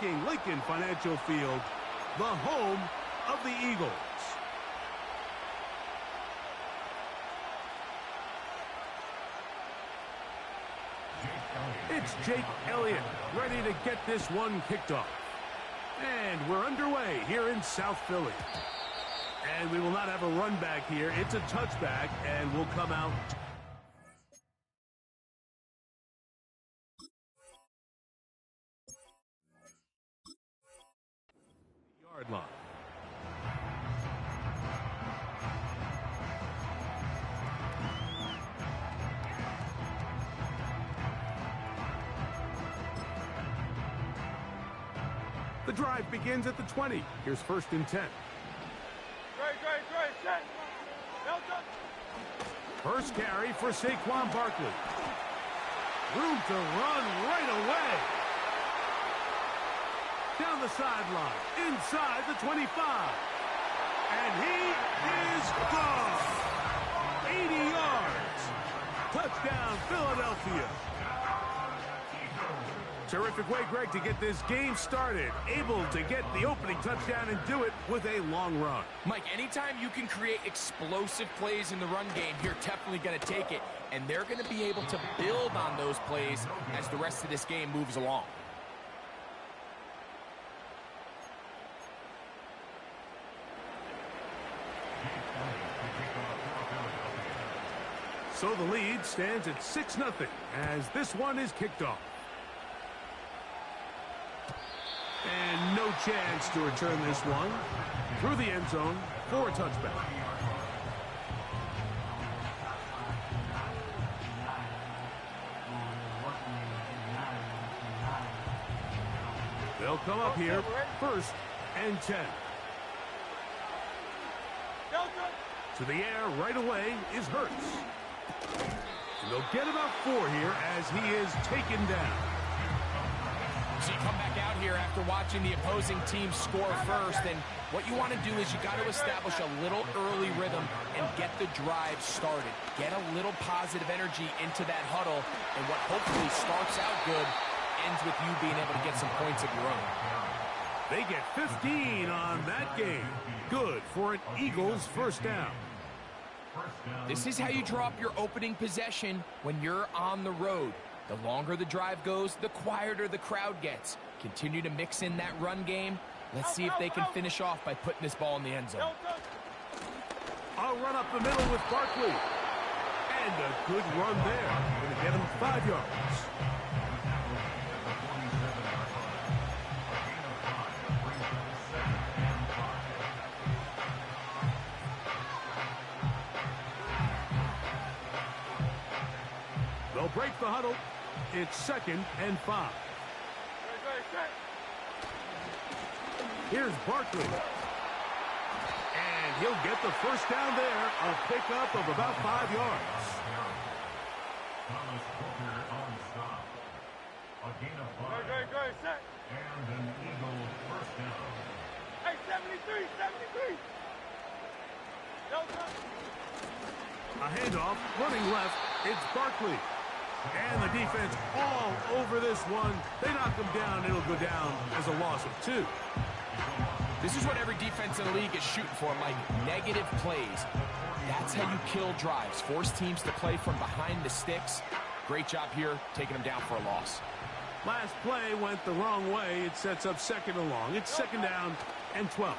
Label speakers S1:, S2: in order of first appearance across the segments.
S1: overlooking Lincoln Financial Field, the home of the Eagles. It's Jake Elliott ready to get this one kicked off. And we're underway here in South Philly. And we will not have a run back here. It's a touchback, and will come out. Yard line. The drive begins at the 20. Here's 1st and 10. First carry for Saquon Barkley. Room to run right away. Down the sideline, inside the 25. And he is gone. 80 yards. Touchdown, Philadelphia. Terrific way, Greg, to get this game started. Able to get the opening touchdown and do it with a long run.
S2: Mike, anytime you can create explosive plays in the run game, you're definitely going to take it. And they're going to be able to build on those plays as the rest of this game moves along.
S1: So the lead stands at 6-0 as this one is kicked off. And no chance to return this one through the end zone for a touchback. They'll come up here, 1st and 10. To the air right away is Hurts. And they'll get about 4 here as he is taken down.
S2: So you come back out here after watching the opposing team score first, and what you want to do is you got to establish a little early rhythm and get the drive started. Get a little positive energy into that huddle, and what hopefully starts out good ends with you being able to get some points of your own.
S1: They get 15 on that game. Good for an Eagles 1st down.
S2: This is how you draw up your opening possession when you're on the road. The longer the drive goes, the quieter the crowd gets. Continue to mix in that run game. Let's see if they can finish off by putting this ball in the end zone.
S1: I'll run up the middle with Barkley. And a good run there. Going to get him 5 yards. They'll break the huddle. It's 2nd and 5. Here's Barkley. And he'll get the 1st down there. A pickup of about 5 yards.
S3: And an Eagle 1st down. Hey, 73.
S1: A handoff, running left. It's Barkley. And the defense all over this one. They knock him down. It'll go down as a loss of 2.
S2: This is what every defense in the league is shooting for, Mike. Negative plays. That's how you kill drives. Force teams to play from behind the sticks. Great job here, taking them down for a loss.
S1: Last play went the wrong way. It sets up 2nd and long. It's 2nd down and 12.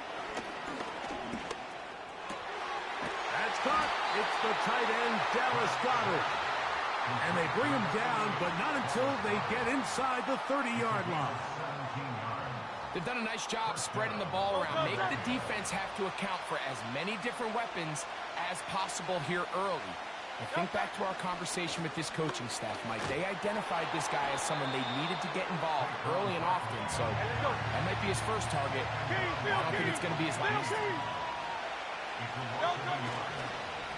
S1: That's caught. It's the tight end, Dallas Goedert. And they bring him down, but not until they get inside the 30-yard line.
S2: They've done a nice job spreading the ball around. Make the defense have to account for as many different weapons as possible here early. And think back to our conversation with this coaching staff, Mike. They identified this guy as someone they needed to get involved early and often, so that might be his first target. I don't think it's going to be his last.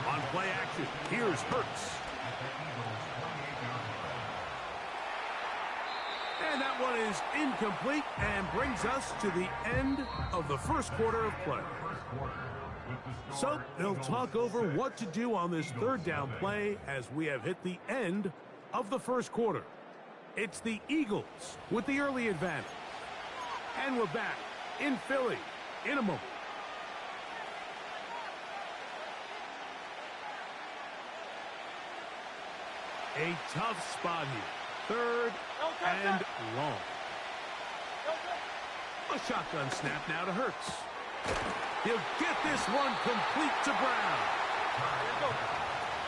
S1: On play action, here's Hurts. And that one is incomplete and brings us to the end of the 1st quarter of play. So they'll talk over what to do on this 3rd down play as we have hit the end of the 1st quarter. It's the Eagles with the early advantage. And we're back in Philly in a moment. A tough spot here. 3rd and long. A shotgun snap now to Hurts. He'll get this one complete to Brown.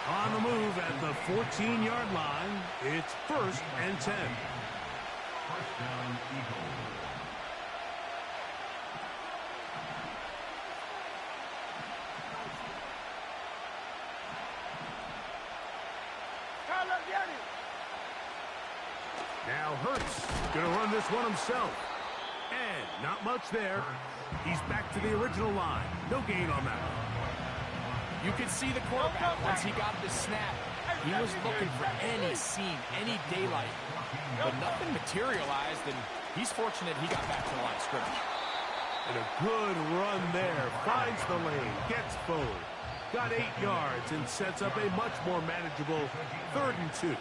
S1: On the move at the 14-yard line, it's 1st and 10.
S3: First down, Eagles.
S1: Now Hurts going to run this one himself. And not much there. He's back to the original line. No gain on that.
S2: You could see the quarterback once he got the snap. He was looking for any seam, any daylight. But nothing materialized, and he's fortunate he got back to the line of scrimmage.
S1: And a good run there. Finds the lane, gets forward. Got 8 yards and sets up a much more manageable 3rd and 2.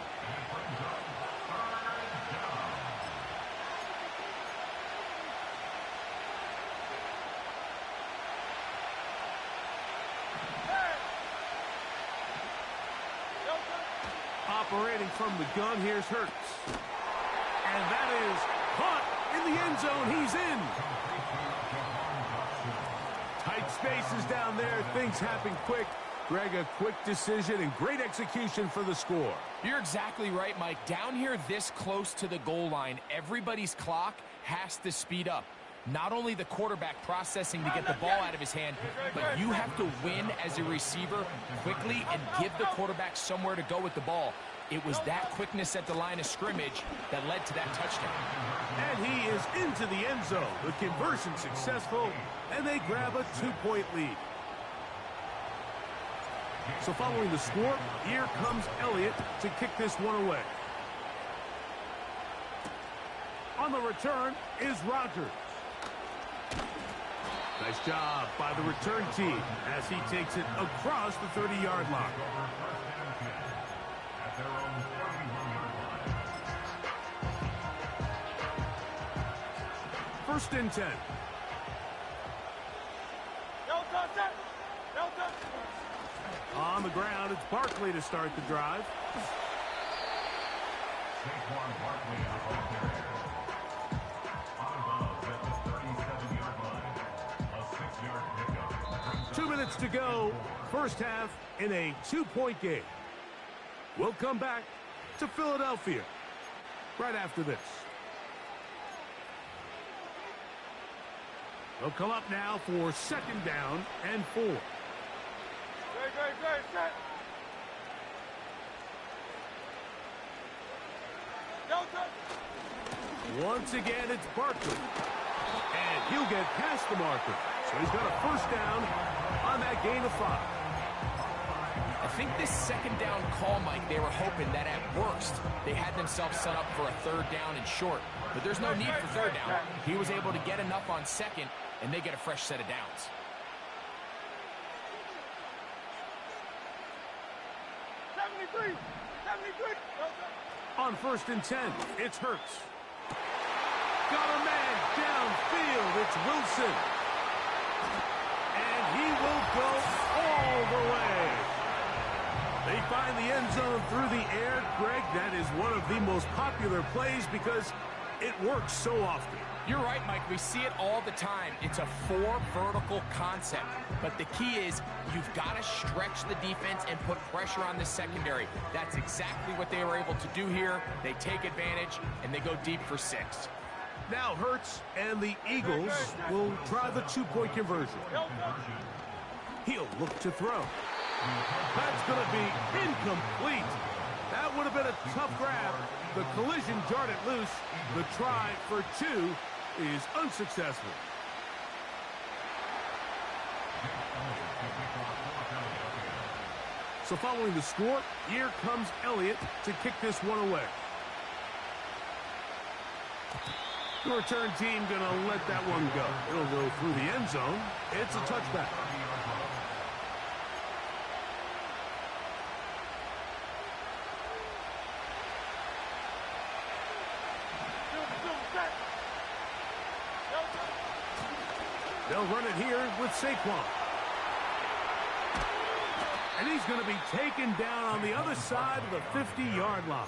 S1: Operating from the gun, here's Hurts. And that is caught in the end zone. He's in. Tight spaces down there. Things happen quick. Greg, a quick decision and great execution for the score.
S2: You're exactly right, Mike. Down here this close to the goal line, everybody's clock has to speed up. Not only the quarterback processing to get the ball out of his hand, but you have to win as a receiver quickly and give the quarterback somewhere to go with the ball. It was that quickness at the line of scrimmage that led to that touchdown.
S1: And he is into the end zone. The conversion successful, and they grab a 2-point lead. So following the score, here comes Elliott to kick this one away. On the return is Rodgers. Nice job by the return team as he takes it across the 30-yard line. First and 10. On the ground, it's Barkley to start the drive.
S3: Saquon Barkley out of bounds at the 37-yard line. A 6-yard pickup.
S1: 2 minutes to go. First half in a 2-point game. We'll come back to Philadelphia right after this. They'll come up now for 2nd down and 4.
S4: Set.
S1: Once again, it's Barkley. And he'll get past the marker. So he's got a first down on that gain of 5.
S2: I think this 2nd down call, Mike, they were hoping that at worst they had themselves set up for a 3rd down and short. But there's no need for 3rd down. He was able to get enough on 2nd, and they get a fresh set of downs.
S1: On 1st and 10, it's Hurts. Got a man downfield. It's Wilson. And he will go all the way. They find the end zone through the air. Greg, that is one of the most popular plays because it works so often.
S2: You're right, Mike. We see it all the time. It's a 4 vertical concept. But the key is you've got to stretch the defense and put pressure on the secondary. That's exactly what they were able to do here. They take advantage, and they go deep for 6.
S1: Now Hurts and the Eagles will try the 2-point conversion. He'll look to throw. That's going to be incomplete. That would have been a tough grab. The collision jarred it loose. The try for 2 is unsuccessful. So following the score, here comes Elliott to kick this one away. The return team going to let that one go. It'll go through the end zone. It's a touchback. They'll run it here with Saquon. And he's going to be taken down on the other side of the 50-yard line.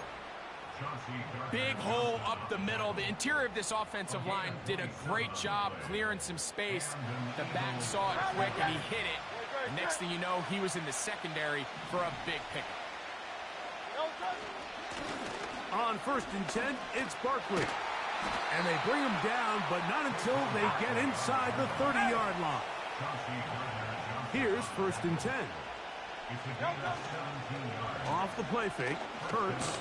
S2: Big hole up the middle. The interior of this offensive line did a great job clearing some space. The back saw it quick, and he hit it. The next thing you know, he was in the secondary for a big pickup.
S1: On 1st and 10, it's Barkley. And they bring him down, but not until they get inside the 30-yard line. Here's 1st and 10. Off the play fake, Hurts.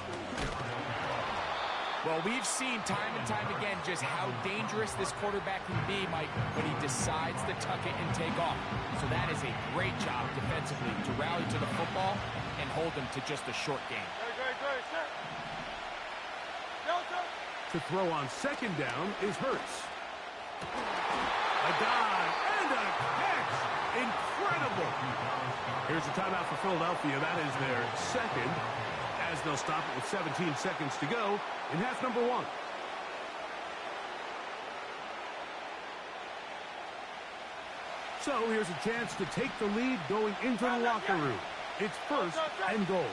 S2: Well, we've seen time and time again just how dangerous this quarterback can be, Mike, when he decides to tuck it and take off. So that is a great job defensively to rally to the football and hold them to just a short game.
S1: To throw on 2nd down is Hurts. A dive and a catch. Incredible. Here's a timeout for Philadelphia. That is their 2nd, as they'll stop it with 17 seconds to go in half number 1. So here's a chance to take the lead going into the locker room. It's 1st and goal.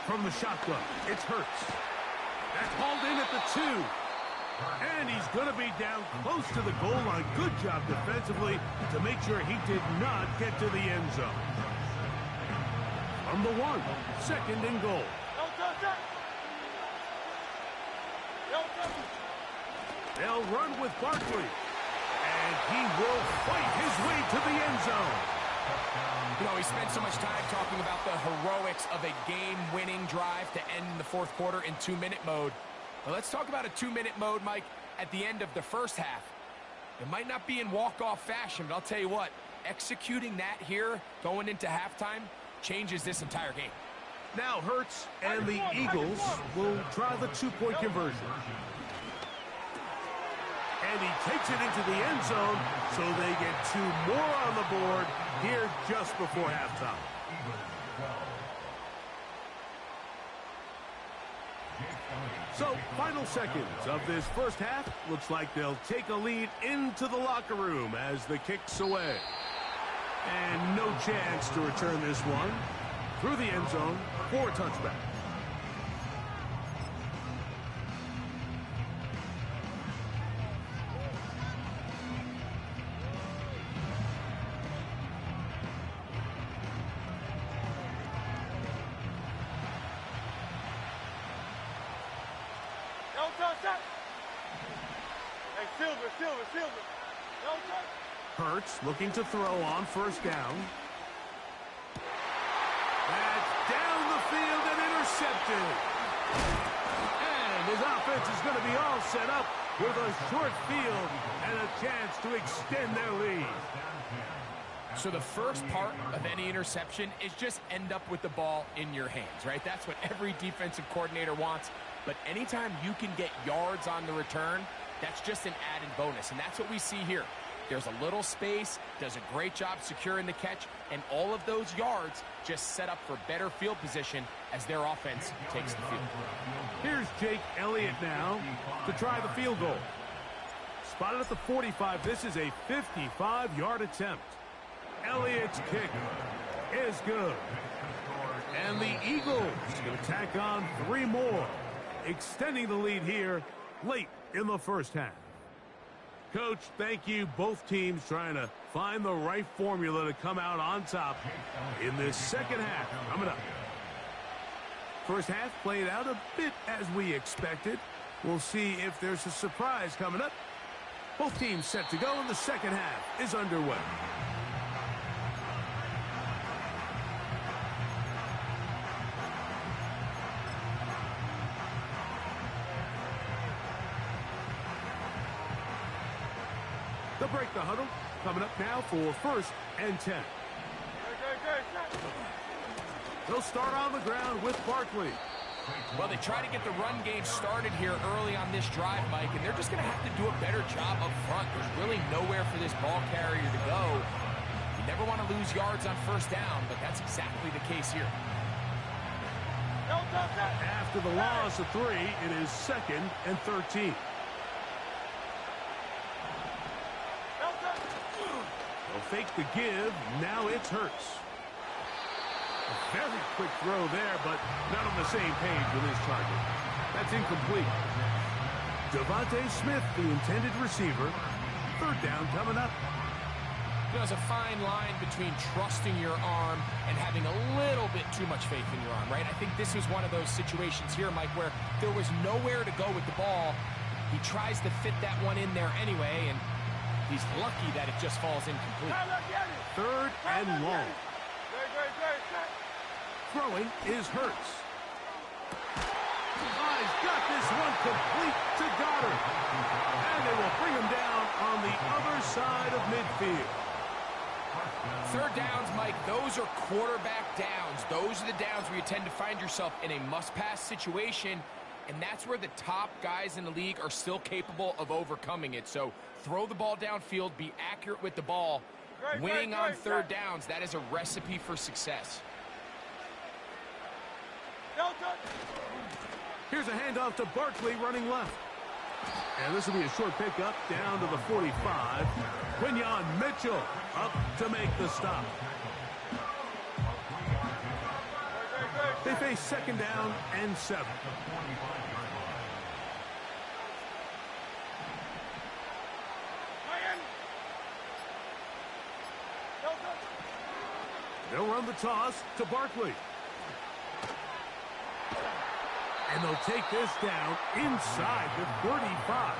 S1: From the shotgun, it's Hurts. That's hauled in at the 2. And he's going to be down close to the goal line. Good job defensively to make sure he did not get to the end zone. From the 1, 2nd and goal. They'll run with Barkley. And he will fight his way to the end zone.
S2: You know, we spent so much time talking about the heroics of a game-winning drive to end in the 4th quarter in 2-minute mode. Well, let's talk about a 2-minute mode, Mike, at the end of the 1st half. It might not be in walk-off fashion, but I'll tell you what, executing that here going into halftime changes this entire game.
S1: Now Hurts and the Eagles will try the 2-point conversion. And he takes it into the end zone, so they get 2 more on the board here just before halftime. So, final seconds of this 1st half. Looks like they'll take a lead into the locker room as the kick's away. And no chance to return this one through the end zone for a touchback. Hurts looking to throw on 1st down. That's down the field and intercepted. And his offense is going to be all set up with a short field and a chance to extend their lead.
S2: So the first part of any interception is just end up with the ball in your hands, right? That's what every defensive coordinator wants. But anytime you can get yards on the return, that's just an added bonus. And that's what we see here. There's a little space, does a great job securing the catch, and all of those yards just set up for better field position as their offense takes the field.
S1: Here's Jake Elliott now to try the field goal. Spotted at the 45. This is a 55-yard attempt. Elliott's kick is good. And the Eagles going to tack on 3 more, extending the lead here late in the 1st half. Coach, thank you. Both teams trying to find the right formula to come out on top in this 2nd half. Coming up. 1st half played out a bit as we expected. We'll see if there's a surprise coming up. Both teams set to go, and the 2nd half is underway. They'll break the huddle. Coming up now for 1st and 10. They'll start on the ground with Barkley.
S2: Well, they try to get the run game started here early on this drive, Mike, and they're just going to have to do a better job up front. There's really nowhere for this ball carrier to go. You never want to lose yards on 1st down, but that's exactly the case here.
S1: After the loss of 3, it is 2nd and 13. faked the give. Now it's Hurts. A very quick throw there, but not on the same page with his target. That's incomplete. Devontae Smith, the intended receiver. Third down coming up.
S2: You know, there's a fine line between trusting your arm and having a little bit too much faith in your arm, right? I think this was one of those situations here, Mike, where there was nowhere to go with the ball. He tries to fit that one in there anyway, and he's lucky that it just falls incomplete.
S1: Third and long. Throwing is Hurts. He's got this one complete to Goddard. And they will bring him down on the other side of midfield.
S2: Third downs, Mike, those are quarterback downs. Those are the downs where you tend to find yourself in a must-pass situation, and that's where the top guys in the league are still capable of overcoming it. So throw the ball downfield, be accurate with the ball. Winning on third downs, that is a recipe for success.
S1: Here's a handoff to Barkley running left. And this will be a short pickup down to the 45. Quinyon Mitchell up to make the stop. They face second down and 7. They'll run the toss to Barkley. And they'll take this down inside the 35.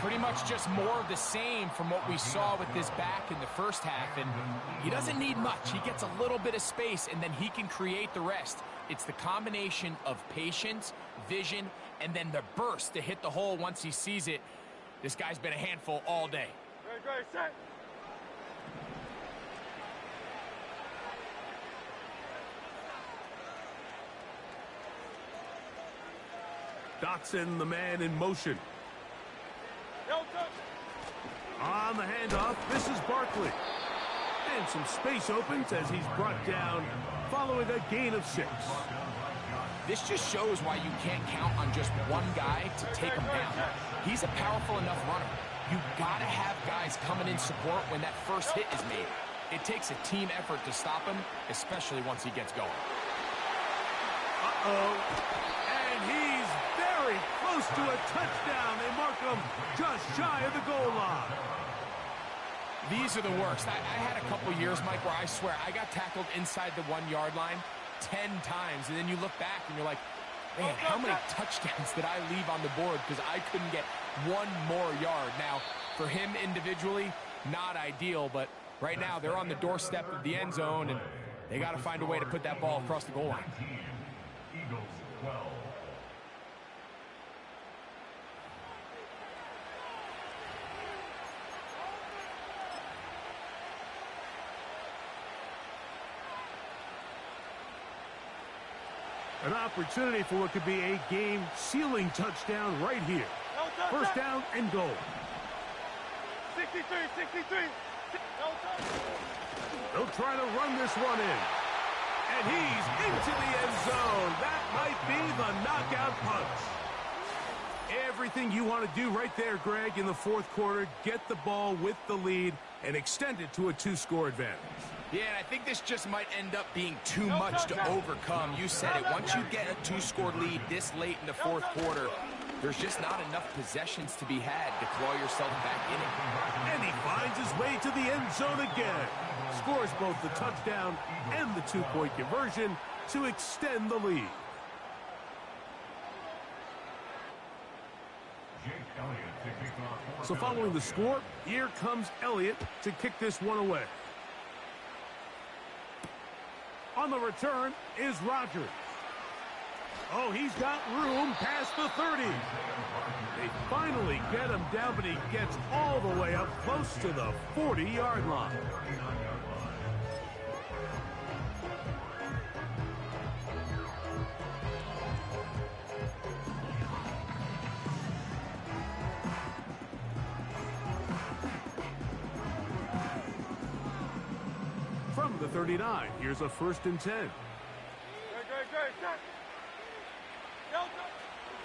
S2: Pretty much just more of the same from what we saw with this back in the first half. And he doesn't need much. He gets a little bit of space, and then he can create the rest. It's the combination of patience, vision, and then the burst to hit the hole once he sees it. This guy's been a handful all day.
S4: Set.
S1: Dotson, the man in motion. On the handoff, this is Barkley. And some space opens as he's brought down following a gain of 6.
S2: This just shows why you can't count on just one guy to take him down. He's a powerful enough runner. You gotta have guys coming in support when that first hit is made. It takes a team effort to stop him, especially once he gets going.
S1: And he's very close to a touchdown. They mark him just shy of the goal line.
S2: These are the worst. I had a couple years, Mike, where I swear I got tackled inside the 1-yard line 10 times, and then you look back and you're like, man, how many touchdowns did I leave on the board because I couldn't get one more yard? Now, for him individually, not ideal, but right now they're on the doorstep of the end zone, and they got to find a way to put that ball across the goal line.
S3: Eagles 12.
S1: An opportunity for what could be a game-sealing touchdown right here. First down and goal.
S4: 63.
S1: They'll try to run this one in. And he's into the end zone. That might be the knockout punch. Everything you want to do right there, Greg, in the fourth quarter. Get the ball with the lead and extend it to a 2-score advantage.
S2: Yeah, and I think this just might end up being too much to overcome. You said it. Once you get a 2-score lead this late in the fourth quarter, there's just not enough possessions to be had to claw yourself back in it.
S1: And he finds his way to the end zone again. Scores both the touchdown and the 2-point conversion to extend the lead. So following the score, here comes Elliott to kick this one away. On the return is Rodgers. Oh, he's got room past the 30. They finally get him down, but he gets all the way up close to the 40-yard line. From the 39, here's a 1st and 10.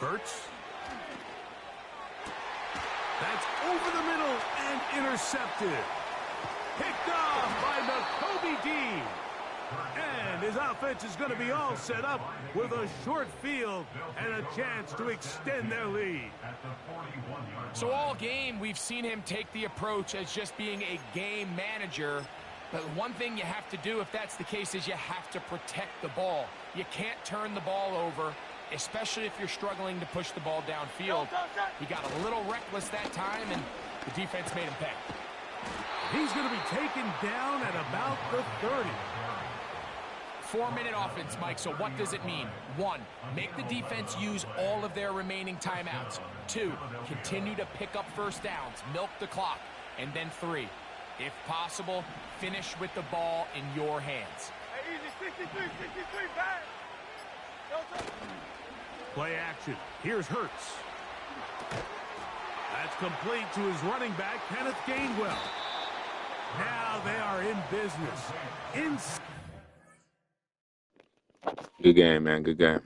S1: Hurts. That's over the middle and intercepted. Picked off by Kobe D. And his offense is going to be all set up with a short field and a chance to extend their lead.
S2: So all game, we've seen him take the approach as just being a game manager. But one thing you have to do, if that's the case, is you have to protect the ball. You can't turn the ball over, especially if you're struggling to push the ball downfield. He got a little reckless that time, and the defense made him pay.
S1: He's going to be taken down at about the 30.
S2: 4-minute offense, Mike, so what does it mean? 1, make the defense use all of their remaining timeouts. 2, continue to pick up first downs, milk the clock. And then 3, if possible, finish with the ball in your hands.
S4: Hey, easy, 63, back.
S1: Play action. Here's Hurts. That's complete to his running back, Kenneth Gainwell. Now they are in business.
S5: Good game, man. Good game.